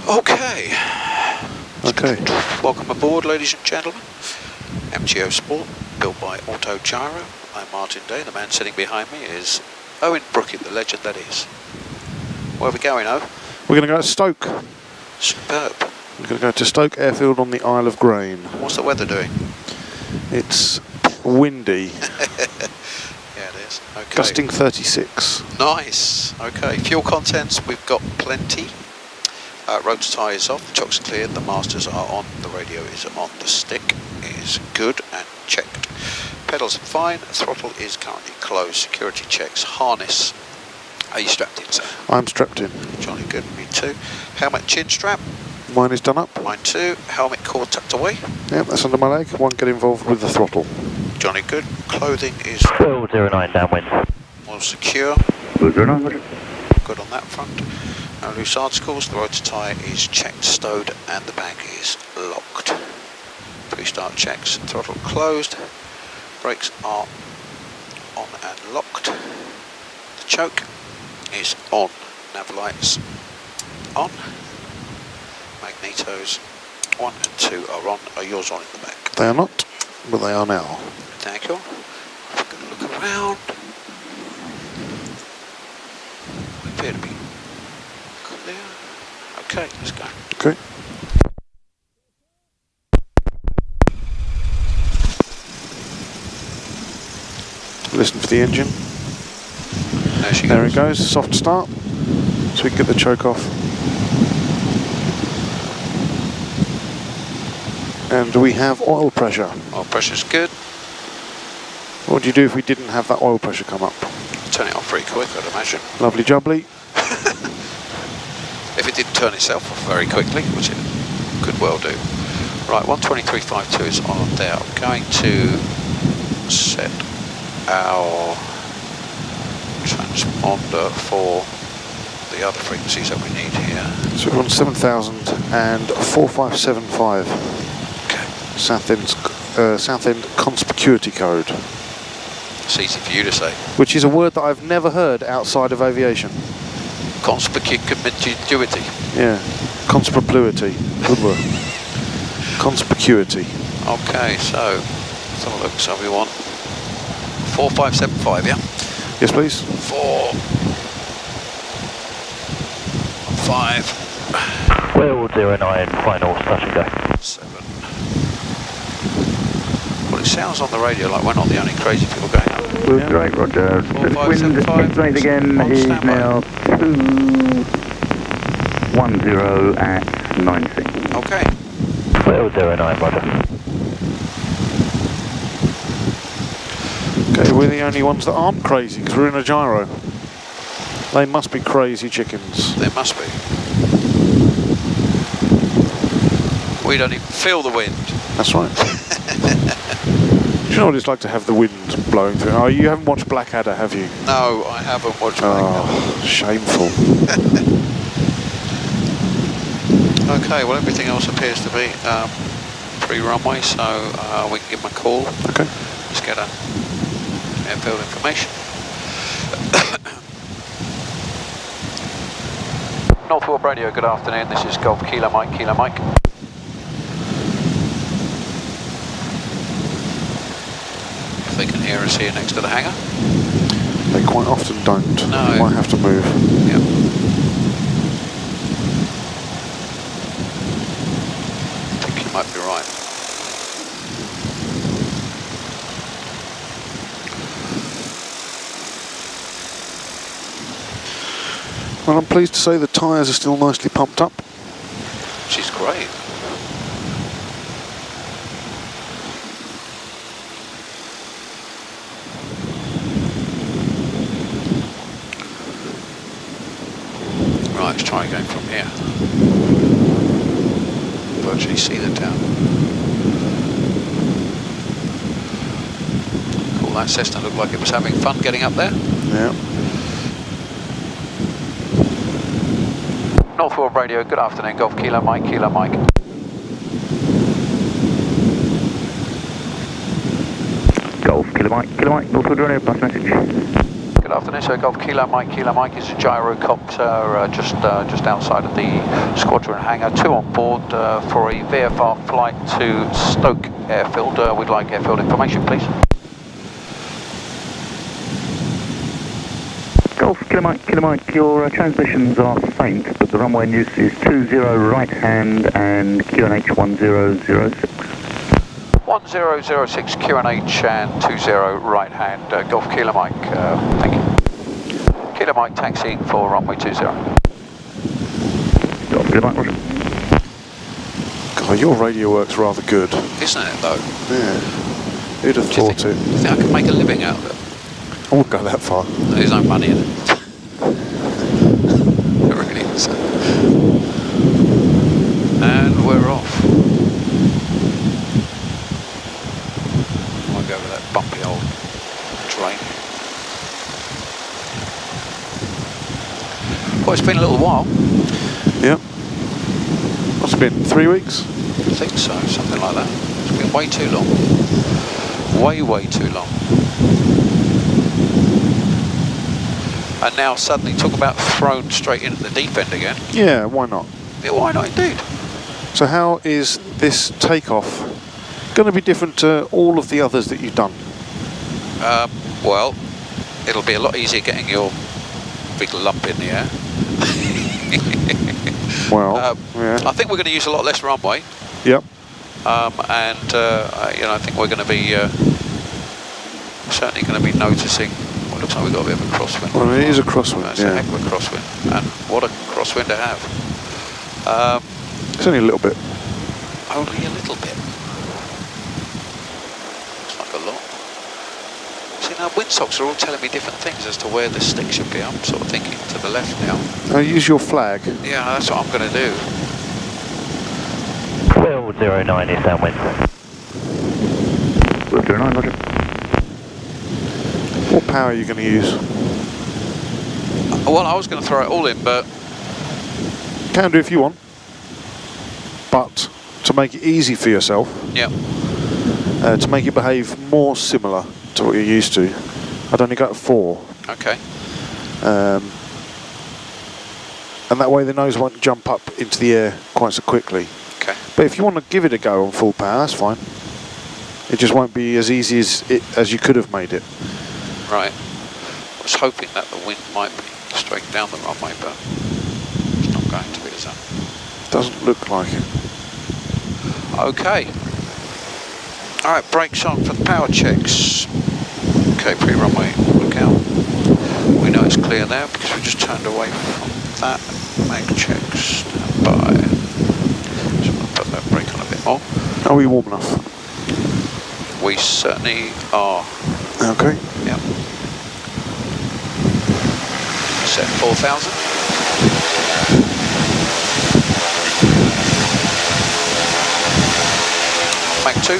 Okay. Okay. Welcome aboard, ladies and gentlemen. MTO Sport, built by Auto Gyro. I'm Martin Day. The man sitting behind me is Owen Brooking, the legend that is. Where are we going, O? We're going to go to Stoke. Superb. We're going to go to Stoke Airfield on the Isle of Grain. What's the weather doing? It's windy. Yeah, it is. Okay. Gusting 36. Nice. Okay. Fuel contents, we've got plenty. Rotor tyre is off, the chocks cleared, the masters are on, the radio is on, the stick is good and checked. Pedals are fine, throttle is currently closed, security checks, harness. Are you strapped in, sir? I'm strapped in. Johnny, good, me too. Helmet chin strap? Mine is done up. Mine too. Helmet cord tucked away? Yep, that's under my leg. Won't get involved with the throttle. Johnny, good. Clothing is... 1209 downwind. All secure. Good on that front. No loose articles, the rotor tyre is checked, stowed, and the bag is locked. Pre-start checks, throttle closed, brakes are on and locked. The choke is on, nav lights on, magnetos 1 and 2 are on. Are yours on in the back? They are not, but they are now. Thank you. I'm going to look around. We appear to be clear. Okay, let's go. Okay. Listen for the engine. There it goes, soft start, so we can get the choke off. And we have oil pressure. Oil pressure's good. What would you do if we didn't have that oil pressure come up? Turn it off pretty quick, I'd imagine. Lovely jubbly. If it didn't turn itself off very quickly, which it could well do. Right, 123.52 is on there. I'm going to set our transponder for the other frequencies that we need here. So we're on 7,000 and 4575. Okay. South End conspicuity code. It's easy for you to say. Which is a word that I've never heard outside of aviation. Conspicuity. Yeah, conspicuity. Good word. Conspicuity. Okay, so let's have a look. So we want 4575, yeah? Yes, please. 4, 5. Weald 09, final, touch and go. 7. Well, it sounds on the radio like we're not the only crazy people going up. Weald right, roger. Four, The five, wind seven, five. is right again. On He's standby. now 210 at 90. Okay. Weald 09, roger. Okay, we're the only ones that aren't crazy because we're in a gyro. They must be crazy chickens. There must be. We don't even feel the wind. That's right. Do you know what it's like to have the wind blowing through? Oh, you haven't watched Blackadder, have you? No, I haven't watched Blackadder. Oh, shameful. Okay, well everything else appears to be pre-runway, so we can give them a call. Okay. Let's get a airfield information. Northwood Radio, good afternoon. This is Golf Kilo Mike, Kilo Mike. If they can hear us here next to the hangar. They quite often don't. No. They might have to move. Yep. I think you might be right. Well, I'm pleased to say the tyres are still nicely pumped up. She's great. Right, let's try going from here. Virtually see the town. Cool, that Cessna looked like it was having fun getting up there. Yeah. Northwood Radio, good afternoon, Golf Kilo Mike, Kilo Mike. Golf, Kilo Mike, Northwood Radio, pass message. Good afternoon, so Golf Kilo Mike is a gyrocopter just outside of the squadron hangar. 2 on board for a VFR flight to Stoke airfield. We'd like airfield information, please. Golf Kilo Mike, your transmissions are faint, but the runway news is 20 right hand and QNH 1006. 1006 QNH and 20 right hand, Golf Kilo Mike, thank you. Kilo Mike taxi for runway 20. Golf Kilo Mike, Roger. God, your radio works rather good. Isn't it though? Yeah. Who'd have thought it? Do you think I could make a living out of it? I wouldn't go that far. There's no money in it. Really, so. And we're off. I'll go over that bumpy old drain. Well, it's been a little while. Yep. Must have been 3 weeks. I think so, something like that. It's been way too long. Way too long. And now suddenly talk about thrown straight into the deep end again. Yeah, why not? Yeah, why not indeed? So how is this takeoff going to be different to all of the others that you've done? Well, it'll be a lot easier getting your big lump in the air. Well, yeah. I think we're going to use a lot less runway. Yep. And you know, I think we're going to be certainly going to be noticing. Well, it looks like we've got a bit of a crosswind. Well, it is a crosswind. It's yeah. a heck of a crosswind, and what a crosswind to have. It's only a little bit. Only a little bit. Looks like a lot. See, now windsocks are all telling me different things as to where the stick should be. I'm sort of thinking to the left now. Use your flag. Yeah, that's what I'm going to do. Weald 09 is downwind. Weald 09, Roger. What power are you going to use? Well, I was going to throw it all in, but... Can do if you want. But to make it easy for yourself, yeah, to make it behave more similar to what you're used to, I'd only go to 4. Okay. And that way the nose won't jump up into the air quite so quickly. Okay. But if you want to give it a go on full power, that's fine. It just won't be as easy as you could have made it. Right. I was hoping that the wind might be straight down the runway, but it's not going to be, is that? Doesn't look like it. Okay. Alright, brakes on for the power checks. Okay, pre-runway, look out. We know it's clear now because we just turned away from that. Make checks, stand by. Just want to put that brake on a bit more. Are we warm enough? We certainly are. Okay. Yep. Set 4,000. Mag 2.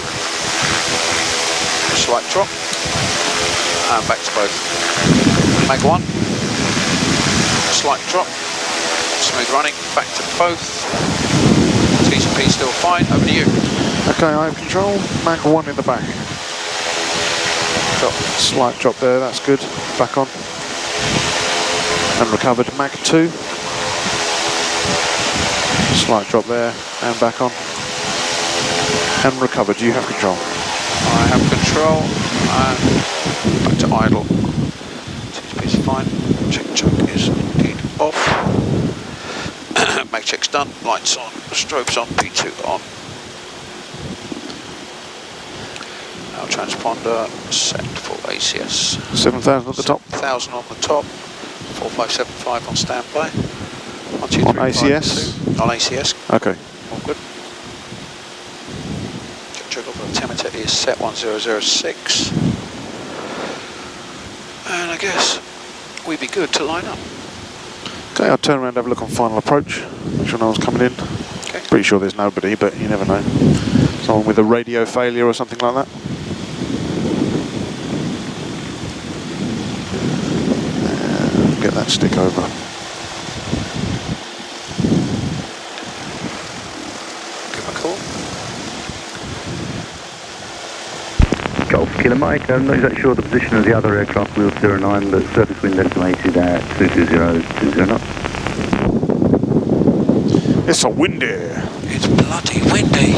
Slight drop. And back to both. Mag 1. Slight drop. Smooth running. Back to both. TCP still fine. Over to you. Okay, I have control. Mag 1 in the back. Got slight drop there, that's good. Back on. And recovered. Mag 2. Slight drop there, and back on. And recovered. You have control. I have control. And back to idle. TCP is fine. Check choke is indeed off. Mag check's done. Lights on. Strobes on. P2 on. Now transponder set for ACS. 7,000 at the top. 7,000 on the top. 4575 on standby. 1, 2, 3, On 5, ACS? 2. On ACS. Okay. All good. Check altimeter is set 1006. And I guess we'd be good to line up. Okay, I'll turn around and have a look on final approach. Make sure no one's coming in. Okay. Pretty sure there's nobody, but you never know. Someone with a radio failure or something like that. Get that stick over. Give him a call. Golf Kilo Mike, I'm not exactly sure the position of the other aircraft, Weald 09, but surface wind estimated at 220 knots. It's so windy. It's bloody windy.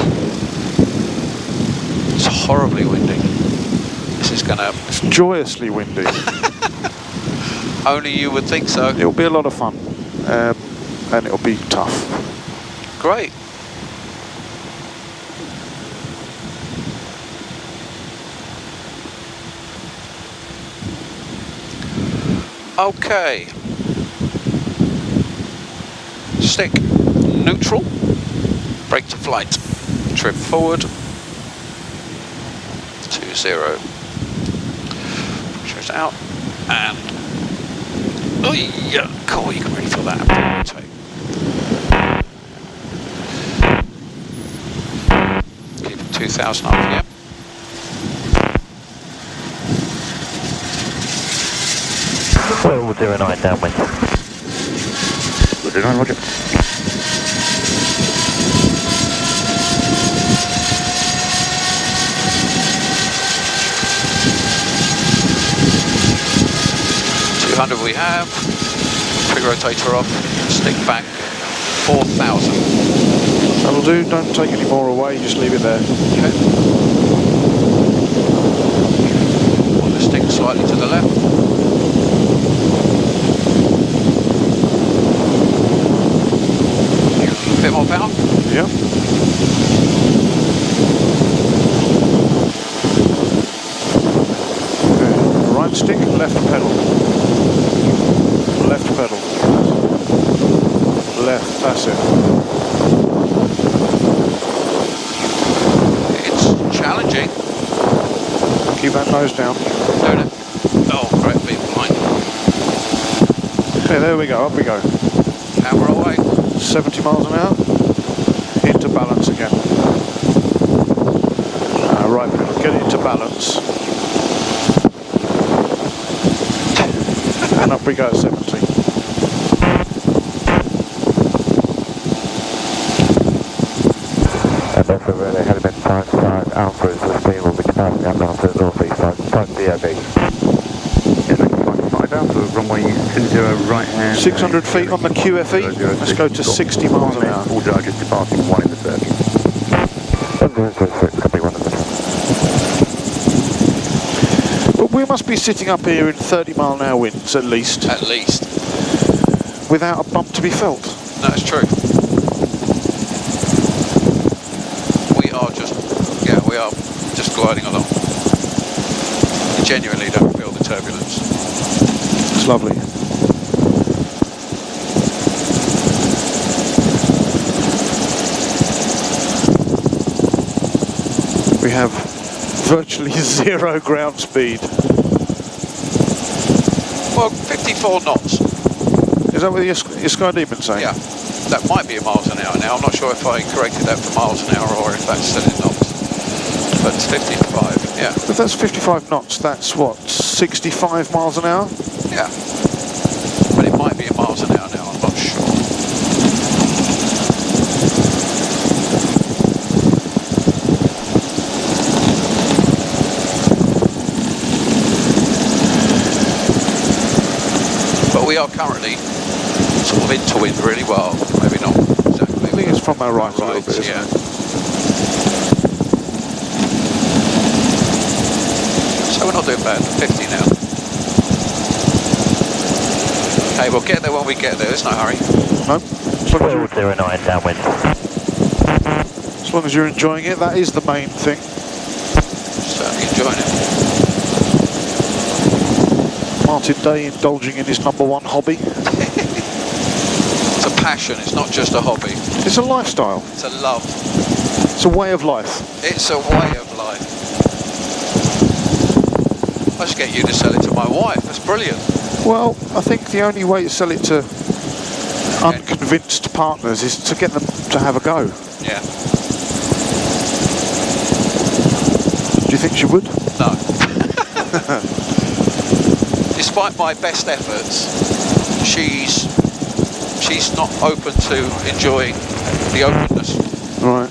It's horribly windy. This is gonna... It's joyously windy. Only you would think so. It'll be a lot of fun. And it'll be tough. Great. Okay. Stick neutral. Brake to flight. Trim forward. 20. Pushes out. And... Oh yeah, cool, you can really feel that. Keep it 2000 RPM. Weald 09 downwind. Weald 09, roger. We have. Trig rotator off. Stick back. 4000. That'll do. Don't take any more away. Just leave it there. Okay. Want the stick slightly to the left. A bit more power. Yeah. Okay. Right stick, left pedal. Left pedal. Left, that's it. It's challenging. Keep that nose down. Doing it. Oh, great beat behind. Okay, there we go, up we go. Camera away. 70 miles an hour. Into balance again. Right pedal, get it into balance. And up we go at 70. And that's a really heavy bend time, Alpha is 15, will be passing up now to the northeast side, type DOB. Yes, five Alpha, runway 20 right hand. 600 feet on the QFE, let's go to 60 miles an hour. All charges departing, 1 in the circuit. 106, copy 1 in the circuit. But we must be sitting up here in 30 mile an hour winds at least. At least. Without a bump to be felt. That's true. We are just gliding along. You genuinely don't feel the turbulence. It's lovely. We have virtually 0 ground speed. Well, 54 knots. Is that what your Sky Demon's saying? Yeah. That might be a miles an hour now. I'm not sure if I corrected that for miles an hour or if that's still in knots. But it's 55, yeah. If that's 55 knots, that's what, 65 miles an hour? Yeah. But it might be a miles an hour now, I'm not sure. But we are currently sort of into wind really well. Maybe not exactly. I think it's from our right a little bit, yeah. isn't it? So we're not doing bad, 50 now. Okay, we'll get there when we get there, there's no hurry. No. Weald 09 downwind. As long as you're enjoying it, that is the main thing. Certainly enjoying it. Martin Day indulging in his #1 hobby. It's a passion, it's not just a hobby. It's a lifestyle. It's a love. It's a way of life. It's a way of life. I just get you to sell it to my wife, that's brilliant. Well, I think the only way to sell it to unconvinced partners is to get them to have a go. Yeah. Do you think she would? No. Despite my best efforts, she's not open to enjoying the openness. Right.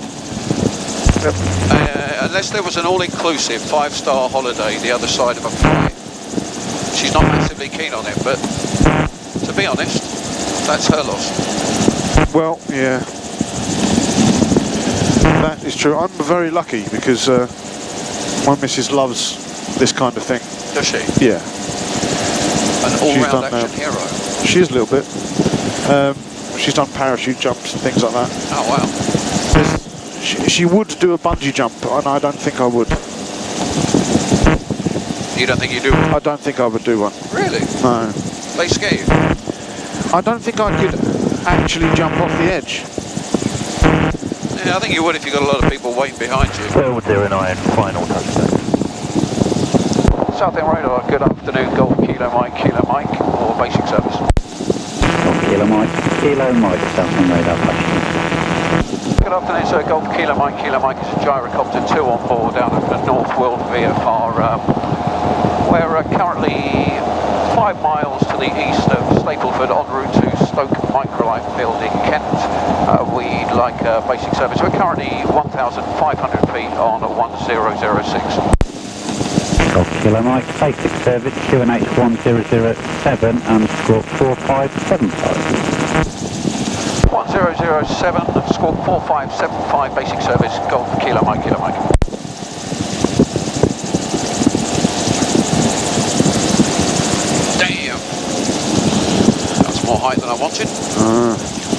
Unless there was an all-inclusive 5-star holiday the other side of a flight, she's not massively keen on it, but to be honest, that's her loss. Well, yeah. That is true. I'm very lucky because my missus loves this kind of thing. Does she? Yeah. An all-round action hero. She is a little bit. She's done parachute jumps and things like that. Oh, wow. She would do a bungee jump, and I don't think I would. You don't think you do one? I don't think I would do one. Really? No. They scare you? I don't think I could actually jump off the edge. Yeah, I think you would if you got a lot of people waiting behind you. 09, final touchdown. Southend Radar, good afternoon, Golf Kilo Mike, or basic service. Golf Kilo Mike, Southend Radar. Good afternoon, sir, Golf Kilo Mike, it's a Gyrocopter 2 on board down at the North Weald VFR. We're currently 5 miles to the east of Stapleford en route to Stoke Microlight Field in Kent. We'd like basic service. We're currently 1,500 feet on 1006. Golf Kilo Mike, basic service, QNH 1007 and squawk 4575. 1007, squawk 4575, basic service, Golf Kilo Mike. Damn! That's more height than I wanted.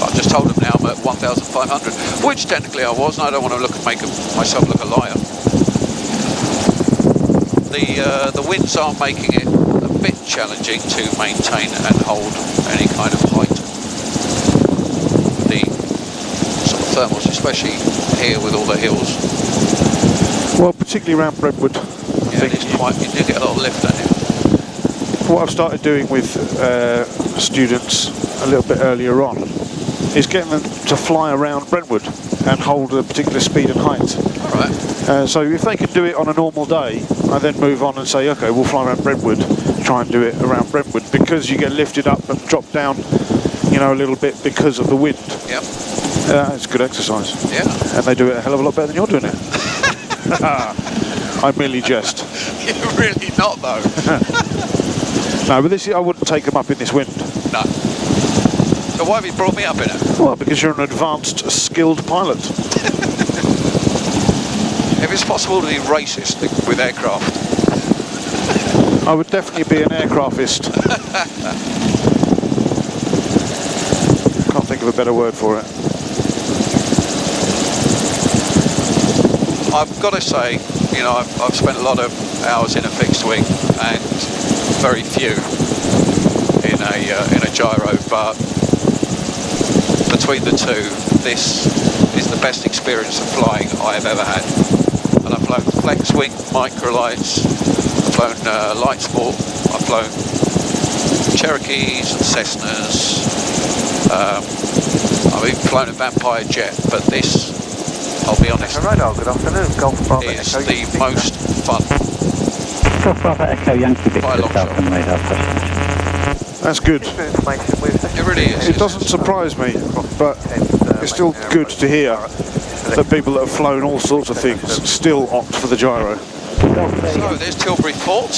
I've just told them now I'm at 1,500, which technically I was, and I don't want to make myself look a liar. The winds are making it a bit challenging to maintain and hold any kind of height. The sort of thermals, especially here with all the hills. Well, particularly around Brentwood. Yeah, it is quite, you do get a lot of lift, don't you? What I've started doing with students a little bit earlier on is getting them to fly around Brentwood and hold a particular speed and height. All right. So if they can do it on a normal day, I then move on and say, okay, we'll fly around Brentwood, try and do it around Brentwood, because you get lifted up and dropped down, you know, a little bit because of the wind. Yep. It's good exercise. Yeah. And they do it a hell of a lot better than you're doing it. I merely jest. You're really not, though. No, but I wouldn't take them up in this wind. No. So why have you brought me up in it? Well, because you're an advanced, skilled pilot. If it's possible to be racist with aircraft. I would definitely be an aircraftist. Can't think of a better word for it. I've got to say, you know, I've spent a lot of hours in a fixed wing and very few in a gyro, but between the two, this is the best experience of flying I've ever had. And I've flown flex wing, microlights, I've flown light sport, I've flown Cherokees and Cessnas, I've even flown a Vampire jet, but this, I'll be honest, Radar, good afternoon, Golf Bravo is the most fun. Golf Bravo Echo Yankee Victor, By a long Southend Radar. That's good. It really is. It doesn't surprise me, but it's still good to hear that people that have flown all sorts of things still opt for the gyro. So there's Tilbury Fort,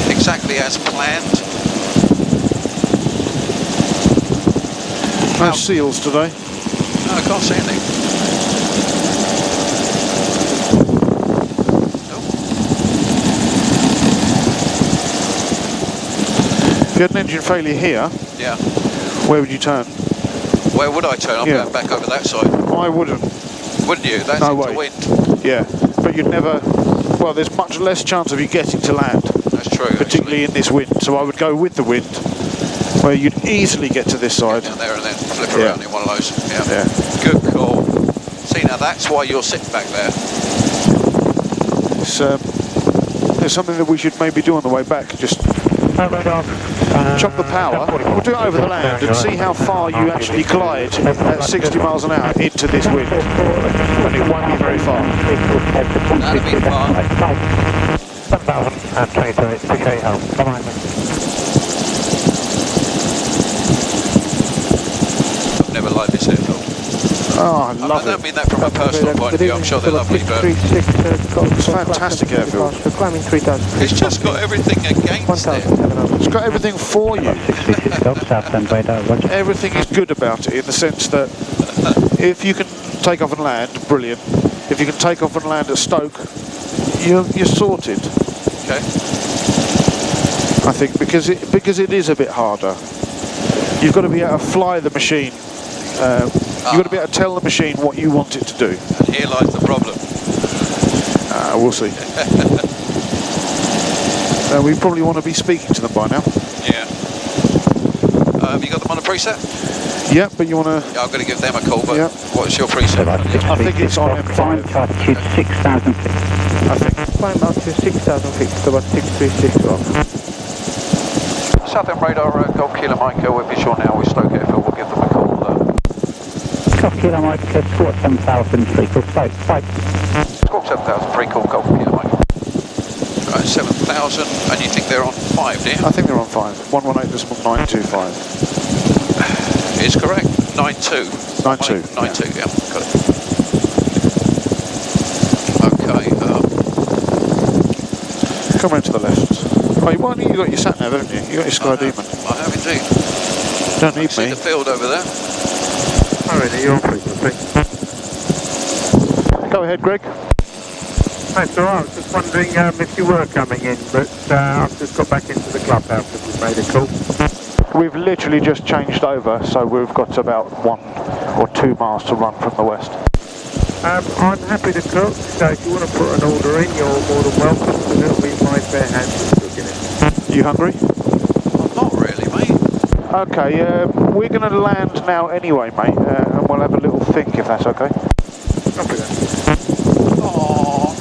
exactly as planned. No seals today. No, I can't see anything. If you had an engine failure here, Yeah. where would you turn? Where would I turn? I'm going back over that side. I wouldn't. Wouldn't you? That's No into way. wind. Yeah, but you'd never... Well, there's much less chance of you getting to land, That's true. particularly in this wind. So I would go with the wind, where you'd easily get to this side. Down there and then flip Yeah. around in one of those. Yeah. Yeah. Good call. See, now that's why you're sitting back there. It's something that we should maybe do on the way back. Just chop the power. We'll do it over the land and see how far you actually glide at 60 miles an hour into this wind. And it won't be very far. That'd be fun. 7,022 home. Bye-bye. I've never liked this airfield. Oh, I love I don't mean that from a personal point of view, I'm sure they're lovely, but it's fantastic airfield. it's just got everything against it. It's got everything for you. Everything is good about it in the sense that if you can take off and land, brilliant. If you can take off and land at Stoke, you're sorted. Okay. I think because it is a bit harder. You've got to be able to fly the machine. You've got to be able to tell the machine what you want it to do. And here lies the problem. We'll see. We probably want to be speaking to them by now. Yeah. Have you got them on a preset? Yeah, but you want to... Yeah, I'm going to give them a call, but yeah. what's your preset? I think it's on M5. Altitude 6,000 feet. I think. Climb up to 6,000 feet, so about 636 off. Southend radar, Golf Kilo Mike, we're visual now with Stoke Airfield, we'll give them a call. Golf Kilo Mike, Squawk 7,000, 3 call, 5. Squawk 7,000, 3 call, Golf Kilo Mike. Right, 7,000, and you think they're on 5, do you? I think they're on 5. 118.925. It's correct. 92. 92. 92, yeah, got it. Okay. Come round to the left. Oh, you got your sat nav, haven't you? You got your Sky Demon. I have indeed. Don't need See me. the field over there. Oh, really? You're on frequency. Go ahead, Greg. That's all right. I was just wondering if you were coming in, but I've just got back into the clubhouse and we've made a call. We've literally just changed over, so we've got about 1 or 2 miles to run from the west. I'm happy to cook, so if you want to put an order in, you're more than welcome, and it'll be my bare hands cooking it. You hungry? Not really, mate. Okay, we're going to land now anyway, mate, and we'll have a little think if that's okay. Copy that. Aww.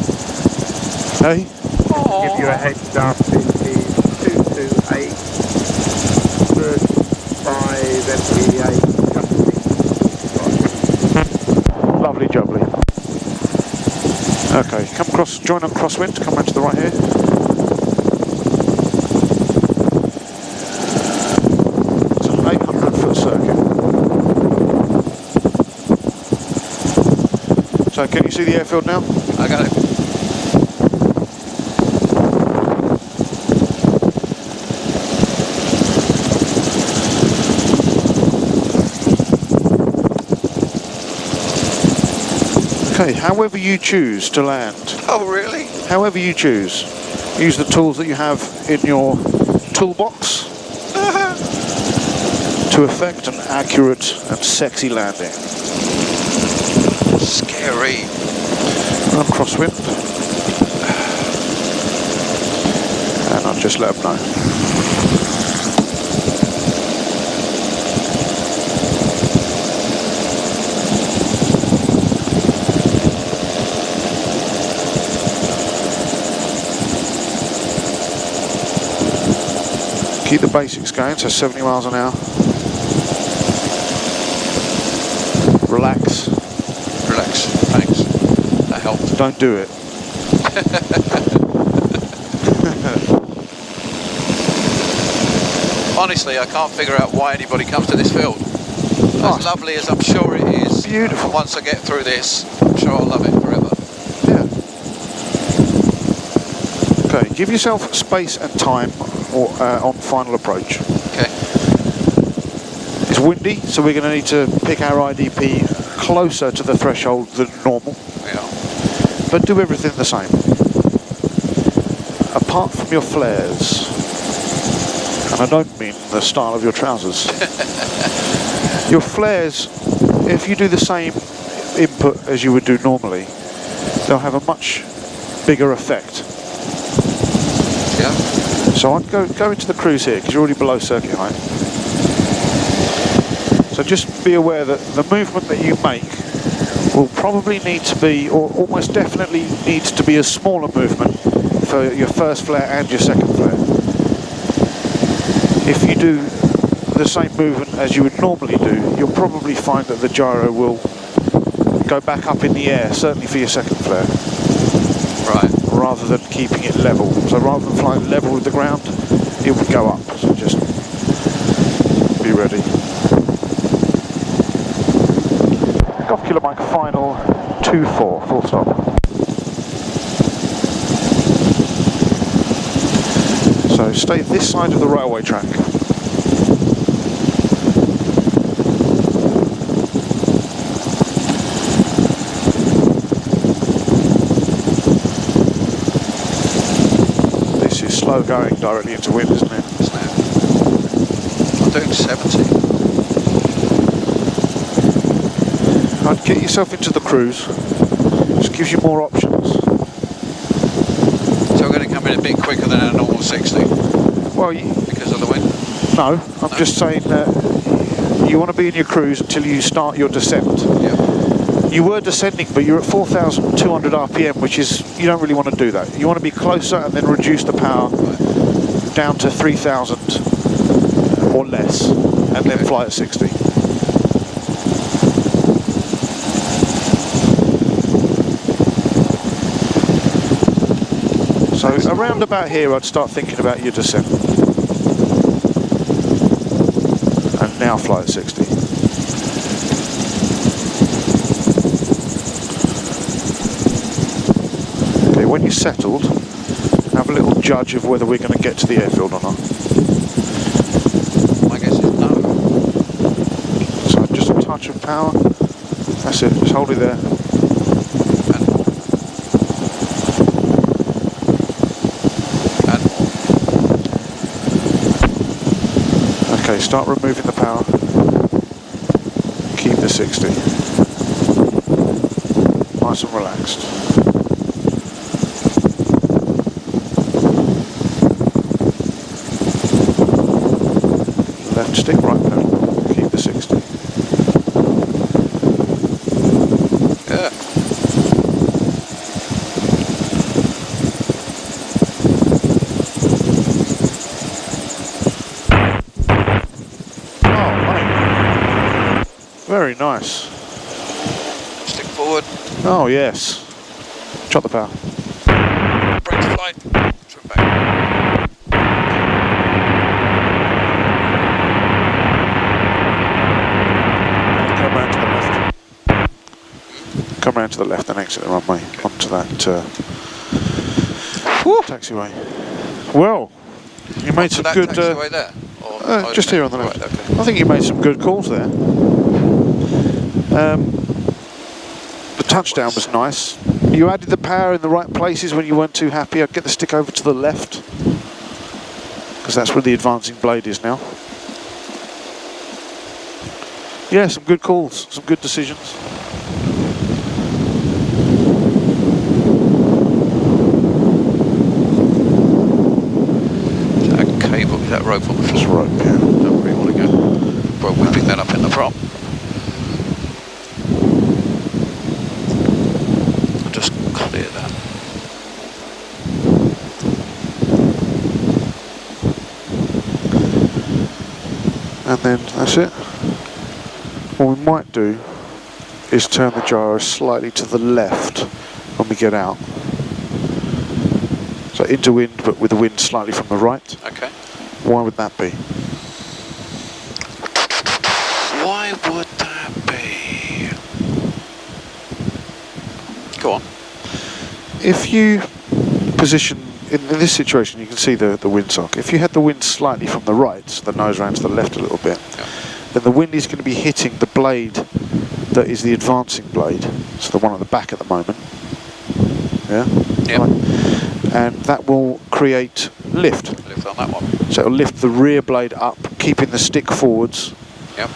Hey? Aww. Give you a heads up, it is 228, 35 MPA, Lovely jubbly. Okay, come across, join on crosswind, come round to the right here. It's an 800-foot circuit. So can you see the airfield now? I got it. Okay, however you choose to land. Oh, really? However you choose. Use the tools that you have in your toolbox to effect an accurate and sexy landing. Scary. Run crosswind. And I'll just let them know. Keep the basics going, so 70 miles an hour. Relax. Relax, thanks. That helped. Don't do it. Honestly, I can't figure out why anybody comes to this field. As lovely as I'm sure it is. Beautiful. Once I get through this, I'm sure I'll love it forever. Yeah. Okay, give yourself space and time on final approach. Okay. It's windy, so we're going to need to pick our IDP closer to the threshold than normal. Yeah. But do everything the same. Apart from your flares, and I don't mean the style of your trousers. Your flares, if you do the same input as you would do normally, they'll have a much bigger effect. Yeah. So I'd go into the cruise here because you're already below circuit height. So just be aware that the movement that you make will probably need to be, or almost definitely needs to be, a smaller movement for your first flare and your second flare. If you do the same movement as you would normally do, you'll probably find that the gyro will go back up in the air, certainly for your second flare. Right. Rather than keeping it level. So rather than flying level with the ground, it would go up. So just be ready. Golf Kilo Mike final 24, full stop. So stay this side of the railway track. This is slow going directly into wind, isn't it? I'm doing 70. I'd get yourself into the cruise. Just gives you more options. So we're going to come in a bit quicker than our normal 60 Well, because of the wind? no, I'm just saying that you want to be in your cruise until you start your descent. Yeah. You were descending, but you're at 4,200 RPM, which is, you don't really want to do that. You want to be closer and then reduce the power down to 3,000 or less, and then fly at 60. So around about here, I'd start thinking about your descent. And now fly at 60. Okay, when you're settled, have a little judge of whether we're going to get to the airfield or not. My guess is no. So just a touch of power. That's it, just hold it there. Okay, start removing the power. Keep the 60. Nice and relaxed. Left stick, right pedal. Keep the 60. Yeah. Very nice. Stick forward. Oh yes. Drop the power. Brake to flight. Trim back. Come round to the left. Come round to the left and exit the runway onto that taxiway. Well, you made some good. Taxiway there. Or Just here on the left. Right, okay. I think you made some good calls there. The touchdown was nice. You added the power in the right places when you weren't too happy. I'd get the stick over to the left, because that's where the advancing blade is now. Yeah, some good calls, some good decisions. Is that a cable? Is that rope on the floor? Just rope, yeah. Don't really want to go. Well, whipping that up in the prop. I'll just clear that. And then that's it. What we might do is turn the gyro slightly to the left when we get out. So into wind, but with the wind slightly from the right. Okay. Why would that be? Why would that be? Go on. If you position, in this situation you can see the windsock. If you had the wind slightly from the right, so the nose round to the left a little bit, then the wind is going to be hitting the blade that is the advancing blade, so the one at the back at the moment. Yeah? Yep. Right. And that will create lift. Lift on that one. So it'll lift the rear blade up, keeping the stick forwards. Yep.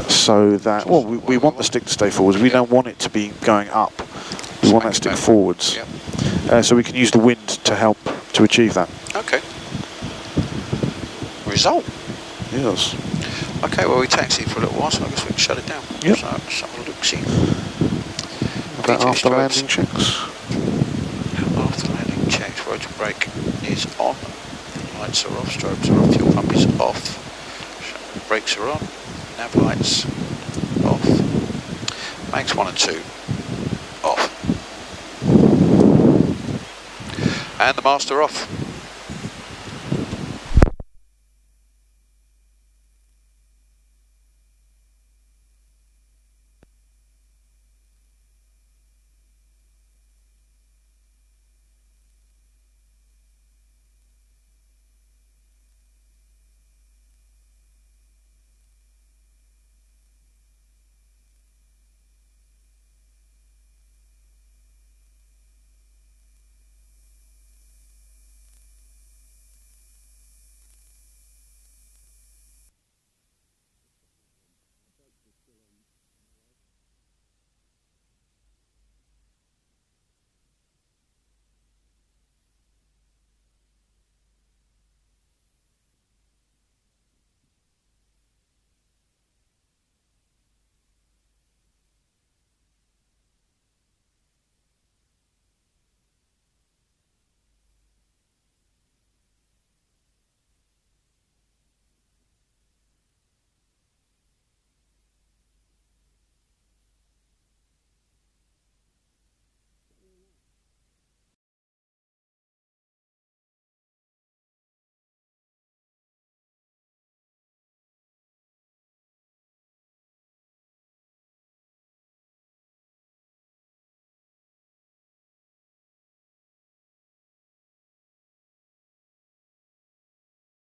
So that, well, we want the stick to stay forwards. We don't want it to be going up. We want that stick forwards. Yep. So we can use the wind to help to achieve that. Okay. Result. Yes. Okay, well we taxied for a little while, so I guess we can shut it down. Yep. So let's have a look-see. About P2 after strokes. landing checks. After landing checks, rotor brake is on, lights are off, strobes are off, fuel pump is off, brakes are on, nav lights off, mags 1 and 2 off, and the master off.